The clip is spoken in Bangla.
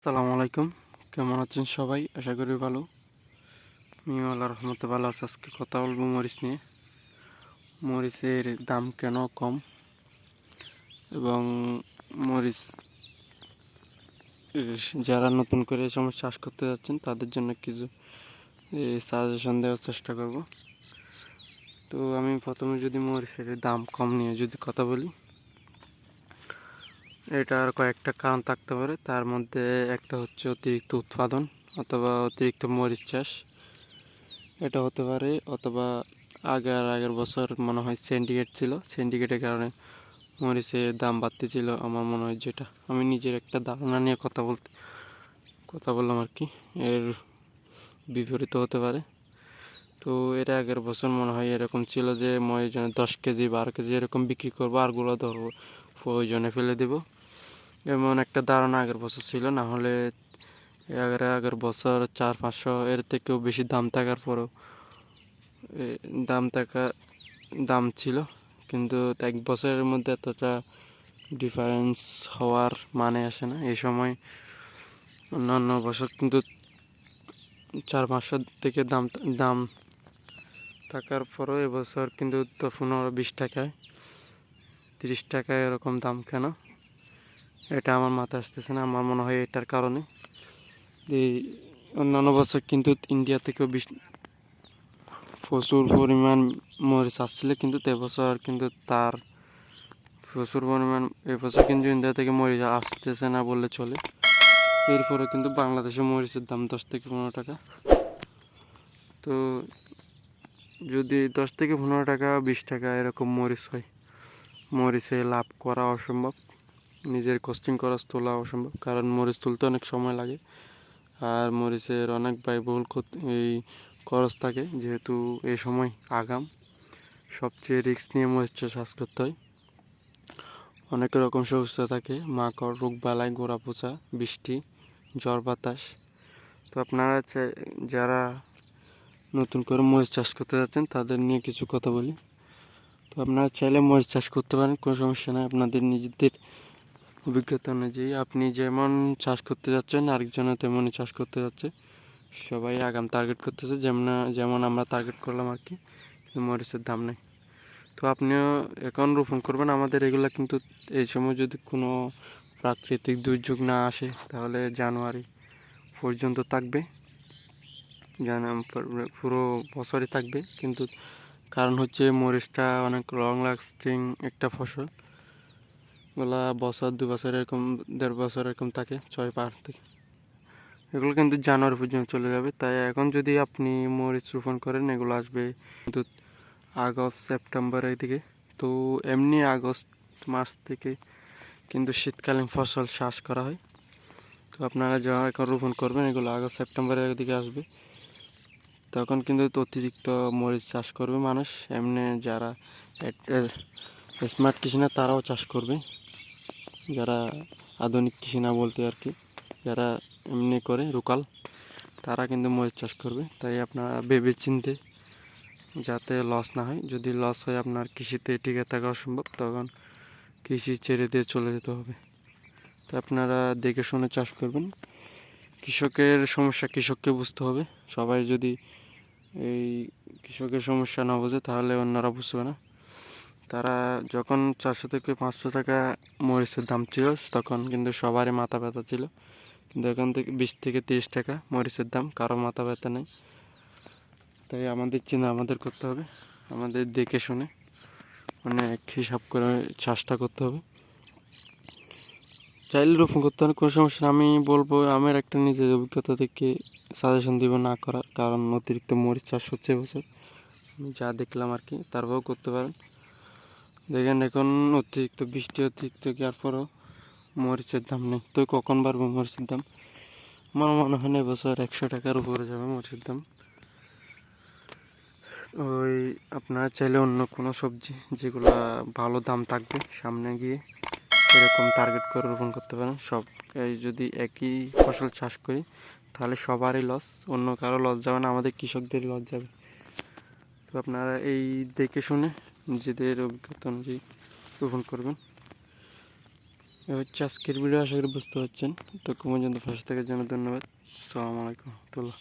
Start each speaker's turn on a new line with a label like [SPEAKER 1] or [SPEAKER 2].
[SPEAKER 1] আসসালামু আলাইকুম। কেমন আছেন সবাই? আশা করি ভালো। আমি আল্লাহর রহমতে ভালো আছি। আজকে কথা বলবো মরিচ নিয়ে। মরিচের দাম কেন কম এবং মরিচ যারা নতুন করে এই সময় চাষ করতে যাচ্ছেন তাদের জন্য কিছু সাজেশন দেওয়ার চেষ্টা করব। তো আমি প্রথমে যদি মরিচের দাম কম নিয়ে যদি কথা বলি, এটার কয়েকটা কারণ থাকতে পারে। তার মধ্যে একটা হচ্ছে অতিরিক্ত উৎপাদন অথবা অতিরিক্ত মরিচ চাষ, এটা হতে পারে। অথবা আগের বছর মনে হয় সিন্ডিকেট ছিল, সিন্ডিকেটের কারণে মরিচের দাম বাড়তি ছিল আমার মনে হয়। যেটা আমি নিজের একটা ধারণা নিয়ে কথা বললাম আর কি, এর বিপরীত হতে পারে। তো এর আগের বছর মনে হয় এরকম ছিল যে মরিচনে 10 কেজি 12 কেজি এরকম বিক্রি করবো, আরগুলো ধরবো প্রয়োজনে ফেলে দেব, এমন একটা ধারণা আগের বছর ছিল। না হলে আগের বছর 400-500 এর থেকেও বেশি দাম থাকার পরও দাম থাকা দাম ছিল, কিন্তু এক বছরের মধ্যে এতটা ডিফারেন্স হওয়ার মানে আসে না। এই সময় অন্যান্য বছর কিন্তু 400-500 থেকে দাম থাকার পরও এবছর কিন্তু 15-20 টাকায় 30 টাকায় এরকম দাম কেন, এটা আমার মাথায় আসতেছে না। আমার মনে হয় এটার কারণে এই অন্যান্য বছর কিন্তু ইন্ডিয়া থেকেও প্রচুর পরিমাণ মরিচ আসছিল, কিন্তু এবছর কিন্তু তার প্রচুর পরিমাণ এবছর কিন্তু ইন্ডিয়া থেকে মরিচ আসতেছে না বললে চলে। এরপরে কিন্তু বাংলাদেশে মরিচের দাম 10 থেকে 15 টাকা। তো যদি 10 থেকে 15 টাকা 20 টাকা এরকম মরিচ হয়, মরিচে লাভ করা অসম্ভব, নিজের কস্টিং খরচ তোলা অসম্ভব, কারণ মরিচ তুলতে অনেক সময় লাগে আর মরিচের অনেক ব্যয়বহুল এই খরচ থাকে। যেহেতু এই সময় আগাম, সবচেয়ে রিস্ক নিয়ে মরিচ চাষ করতে হয়। অনেক রকম সমস্যা থাকে, মাকড়, রোগবালাই, গোড়া পচা, বৃষ্টি, ঝড় বাতাস। তো আপনারা যারা নতুন করে মরিচ চাষ করতে যাচ্ছেন তাদের নিয়ে কিছু কথা বলি। তো আপনারা চাইলে মরিচ চাষ করতে পারেন, কোনো সমস্যা নেই। আপনাদের নিজেদের অভিজ্ঞতা অনুযায়ী আপনি যেমন চাষ করতে যাচ্ছেন আরেকজনও তেমনই চাষ করতে যাচ্ছে, সবাই আগাম টার্গেট করতেছে, যেমন আমরা টার্গেট করলাম আর কি, মরিচের দাম নেই। তো আপনিও এখন রোপণ করবেন। আমাদের এগুলা কিন্তু এই সময় যদি কোনো প্রাকৃতিক দুর্যোগ না আসে তাহলে জানুয়ারি পর্যন্ত থাকবে, পুরো বছরই থাকবে। কিন্তু কারণ হচ্ছে মরিচটা অনেক লং লাস্টিং একটা ফসল, এগুলা বছর 2 বছর এরকম 1.5 বছর এরকম থাকে, 6 পার থেকে। এগুলো কিন্তু জানুয়ারি পর্যন্ত চলে যাবে। তাই এখন যদি আপনি মরিচ রোপণ করেন এগুলো আসবে কিন্তু আগস্ট সেপ্টেম্বরের দিকে। তো এমনি আগস্ট মাস থেকে কিন্তু শীতকালীন ফসল চাষ করা হয়। তো আপনারা যা এখন রোপণ করবেন এগুলো আগস্ট সেপ্টেম্বরের দিকে আসবে, তখন কিন্তু অতিরিক্ত মরিচ চাষ করবে মানুষ। এমনি যারা স্মার্ট কৃষি না তারাও চাষ করবে, যারা আধুনিক কৃষি না বলতে আর কি, যারা এমনি করে লোকাল, তারা কিন্তু মরিচ চাষ করবে। তাই আপনারা ভেবে চিনতে, যাতে লস না হয়। যদি লস হয় আপনার কৃষিতে টিকে থাকা অসম্ভব, তখন কৃষি ছেড়ে দিয়ে চলে যেতে হবে। তো আপনারা দেখে শুনে চাষ করবেন। কৃষকের সমস্যা কৃষককে বুঝতে হবে। সবাই যদি এই কৃষকের সমস্যা না বোঝে তাহলে অন্যরা বুঝবে না। তারা যখন 400 থেকে 500 টাকা মরিচের দাম ছিল তখন কিন্তু সবারই মাথা ব্যথা ছিল, কিন্তু এখন থেকে 20 থেকে 30 টাকা মরিচের দাম, কারো মাথা ব্যথা নেই। তাই আমাদের চিন্তা আমাদের করতে হবে, আমাদের দেখে শুনে অনেক হিসাব করে চাষটা করতে হবে। চাইলে রোপণ করতে হবে, কোনো সমস্যা না। আমি বলবো আমার একটা নিজের অভিজ্ঞতা থেকে সাজেশন দিব না করার, কারণ অতিরিক্ত মরিচ চাষ হচ্ছে এবছর, আমি যা দেখলাম আর কি। তারপরেও করতে পারেন। দেখেন এখন অতিরিক্ত বৃষ্টি অতিরিক্ত যার পরও মরিচের দাম নেই, তো কখন বাড়বে মরিচের দাম? আমার মনে হয় না এবছর 100 টাকার উপরে যাবে মরিচের দাম। ওই আপনারা চাইলে অন্য কোনো সবজি যেগুলো ভালো দাম থাকবে সামনে গিয়ে এরকম টার্গেট করে রোপণ করতে পারেন। সব যদি একই ফসল চাষ করি তাহলে সবারই লস, অন্য কারো লস যাবে না, আমাদের কৃষকদেরই লস যাবে। তো আপনারা এই দেখে শুনে নিজেদের অভিজ্ঞতা অনুযায়ী রোপণ করবেন। এ হচ্ছে আজকের ভিডিও, আশা করি বুঝতে পারছেন। তো পর্যন্ত পাশে থাকার জন্য ধন্যবাদ। আসসালামু আলাইকুম রহমতুল্লাহ।